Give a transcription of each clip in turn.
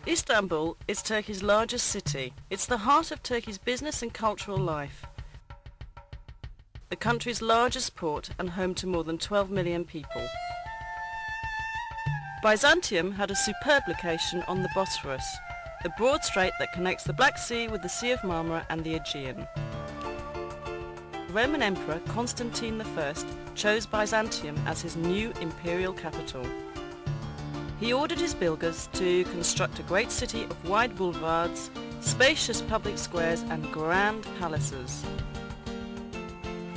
Istanbul is Turkey's largest city. It's the heart of Turkey's business and cultural life. The country's largest port and home to more than 12 million people. Byzantium had a superb location on the Bosphorus, the broad strait that connects the Black Sea with the Sea of Marmara and the Aegean. Roman Emperor Constantine I chose Byzantium as his new imperial capital. He ordered his builders to construct a great city of wide boulevards, spacious public squares and grand palaces.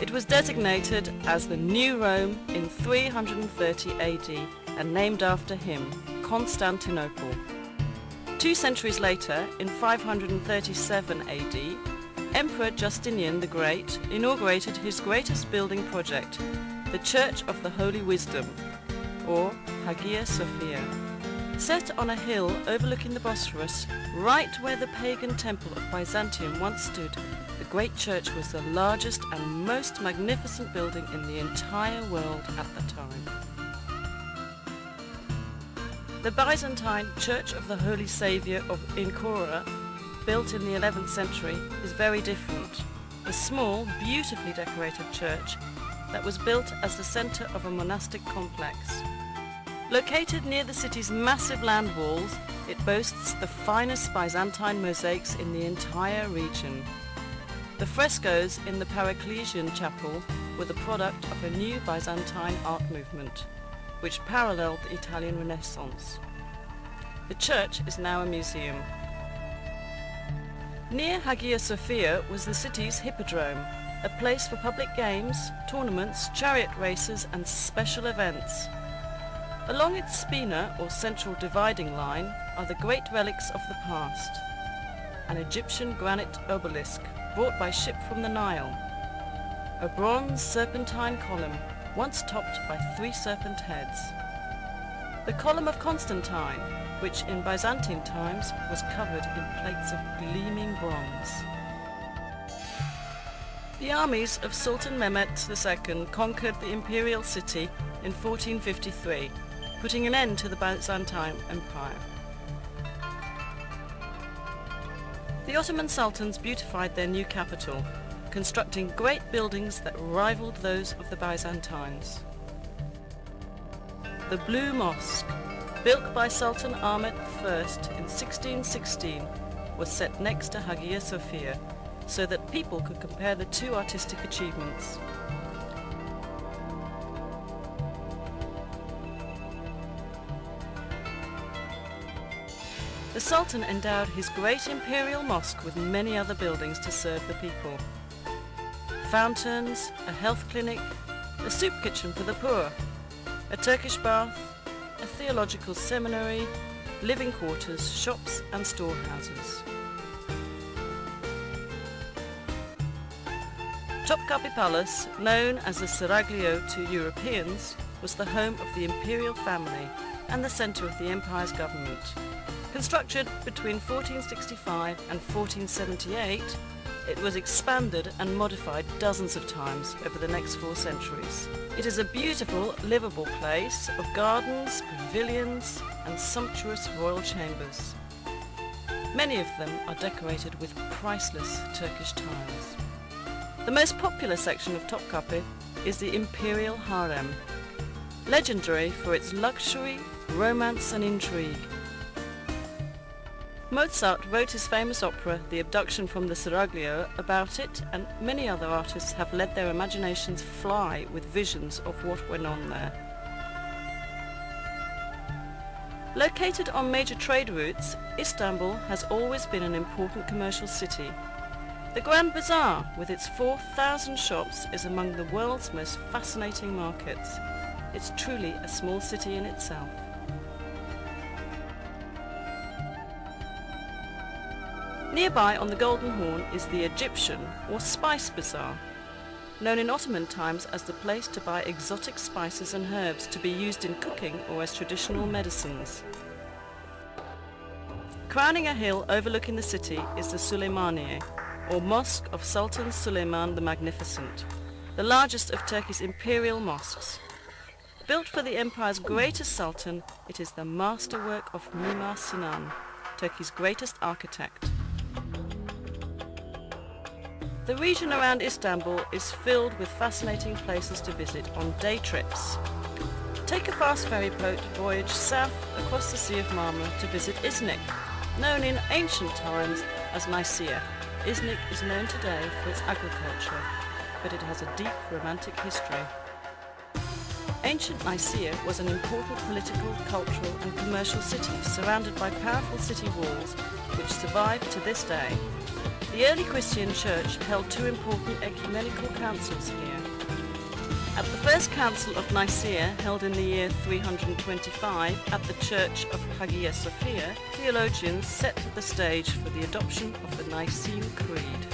It was designated as the New Rome in 330 AD and named after him, Constantinople. 2 centuries later, in 537 AD, Emperor Justinian the Great inaugurated his greatest building project, the Church of the Holy Wisdom, or Hagia Sophia. Set on a hill overlooking the Bosphorus, right where the pagan temple of Byzantium once stood, the great church was the largest and most magnificent building in the entire world at the time. The Byzantine Church of the Holy Saviour of Ankara, built in the 11th century, is very different. A small, beautifully decorated church that was built as the centre of a monastic complex. Located near the city's massive land walls, it boasts the finest Byzantine mosaics in the entire region. The frescoes in the Paracelsian chapel were the product of a new Byzantine art movement, which paralleled the Italian Renaissance. The church is now a museum. Near Hagia Sophia was the city's hippodrome, a place for public games, tournaments, chariot races and special events. Along its spina, or central dividing line, are the great relics of the past. An Egyptian granite obelisk brought by ship from the Nile. A bronze serpentine column, once topped by 3 serpent heads. The column of Constantine, which in Byzantine times was covered in plates of gleaming bronze. The armies of Sultan Mehmet II conquered the imperial city in 1453, putting an end to the Byzantine Empire. The Ottoman sultans beautified their new capital, constructing great buildings that rivaled those of the Byzantines. The Blue Mosque, built by Sultan Ahmed I in 1616, was set next to Hagia Sophia so that people could compare the 2 artistic achievements. The Sultan endowed his great imperial mosque with many other buildings to serve the people. Fountains, a health clinic, a soup kitchen for the poor, a Turkish bath, a theological seminary, living quarters, shops and storehouses. Topkapi Palace, known as the Seraglio to Europeans, was the home of the imperial family and the centre of the empire's government. Constructed between 1465 and 1478, it was expanded and modified dozens of times over the next 4 centuries. It is a beautiful, livable place of gardens, pavilions and sumptuous royal chambers. Many of them are decorated with priceless Turkish tiles. The most popular section of Topkapi is the Imperial Harem, legendary for its luxury, romance and intrigue. Mozart wrote his famous opera, The Abduction from the Seraglio, about it, and many other artists have let their imaginations fly with visions of what went on there. Located on major trade routes, Istanbul has always been an important commercial city. The Grand Bazaar, with its 4,000 shops, is among the world's most fascinating markets. It's truly a small city in itself. Nearby on the Golden Horn is the Egyptian or Spice Bazaar, known in Ottoman times as the place to buy exotic spices and herbs to be used in cooking or as traditional medicines. Crowning a hill overlooking the city is the Süleymaniye, or Mosque of Sultan Süleyman the Magnificent, the largest of Turkey's imperial mosques. Built for the empire's greatest sultan, it is the masterwork of Mimar Sinan, Turkey's greatest architect. The region around Istanbul is filled with fascinating places to visit on day trips. Take a fast ferry boat voyage south across the Sea of Marmara to visit Iznik, known in ancient times as Nicaea. Iznik is known today for its agriculture, but it has a deep romantic history. Ancient Nicaea was an important political, cultural and commercial city surrounded by powerful city walls which survive to this day. The early Christian church held two important ecumenical councils here. At the first council of Nicaea, held in the year 325 at the church of Hagia Sophia, theologians set the stage for the adoption of the Nicene Creed.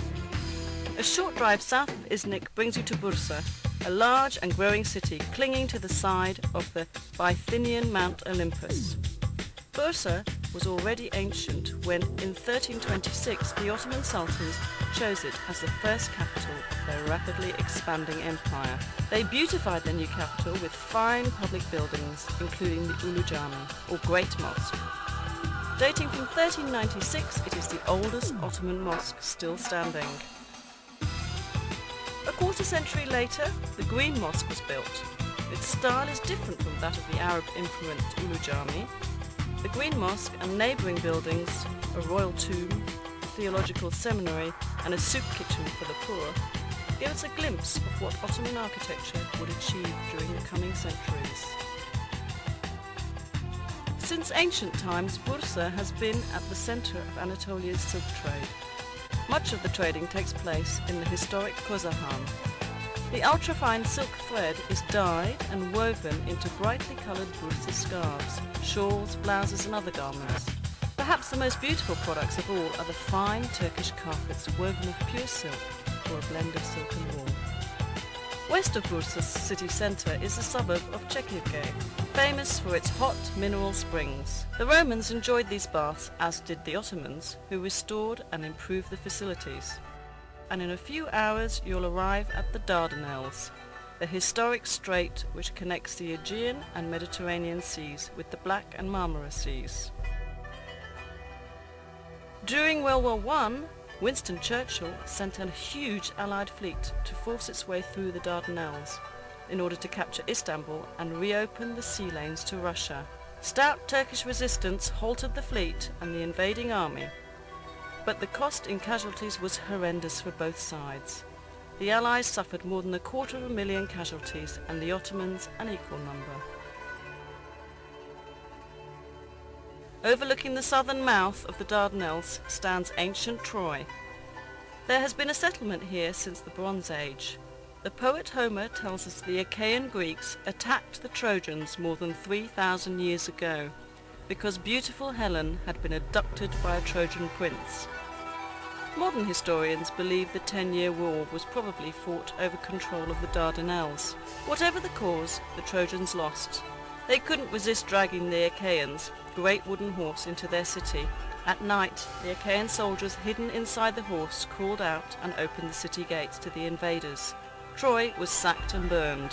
A short drive south of Iznik brings you to Bursa, a large and growing city clinging to the side of the Bithynian Mount Olympus. Bursa was already ancient when, in 1326, the Ottoman Sultans chose it as the first capital of their rapidly expanding empire. They beautified their new capital with fine public buildings, including the Ulu Cami, or Great Mosque. Dating from 1396, it is the oldest Ottoman mosque still standing. A quarter century later, the Green Mosque was built. Its style is different from that of the Arab-influenced Ulu Cami. The Green Mosque and neighbouring buildings, a royal tomb, a theological seminary and a soup kitchen for the poor, give us a glimpse of what Ottoman architecture would achieve during the coming centuries. Since ancient times, Bursa has been at the centre of Anatolia's silk trade. Much of the trading takes place in the historic Kozahan. The ultrafine silk thread is dyed and woven into brightly coloured Bursa scarves, shawls, blouses and other garments. Perhaps the most beautiful products of all are the fine Turkish carpets woven of pure silk or a blend of silk and wool. West of Bursa's city centre is the suburb of Çekirge, famous for its hot mineral springs. The Romans enjoyed these baths, as did the Ottomans, who restored and improved the facilities. And in a few hours you'll arrive at the Dardanelles, the historic strait which connects the Aegean and Mediterranean seas with the Black and Marmara seas. During World War I, Winston Churchill sent a huge Allied fleet to force its way through the Dardanelles in order to capture Istanbul and reopen the sea lanes to Russia. Stout Turkish resistance halted the fleet and the invading army, but the cost in casualties was horrendous for both sides. The Allies suffered more than 250,000 casualties and the Ottomans an equal number. Overlooking the southern mouth of the Dardanelles stands ancient Troy. There has been a settlement here since the Bronze Age. The poet Homer tells us the Achaean Greeks attacked the Trojans more than 3,000 years ago because beautiful Helen had been abducted by a Trojan prince. Modern historians believe the 10-year war was probably fought over control of the Dardanelles. Whatever the cause, the Trojans lost. They couldn't resist dragging the Achaeans, great wooden horse, into their city. At night, the Achaean soldiers hidden inside the horse crawled out and opened the city gates to the invaders. Troy was sacked and burned.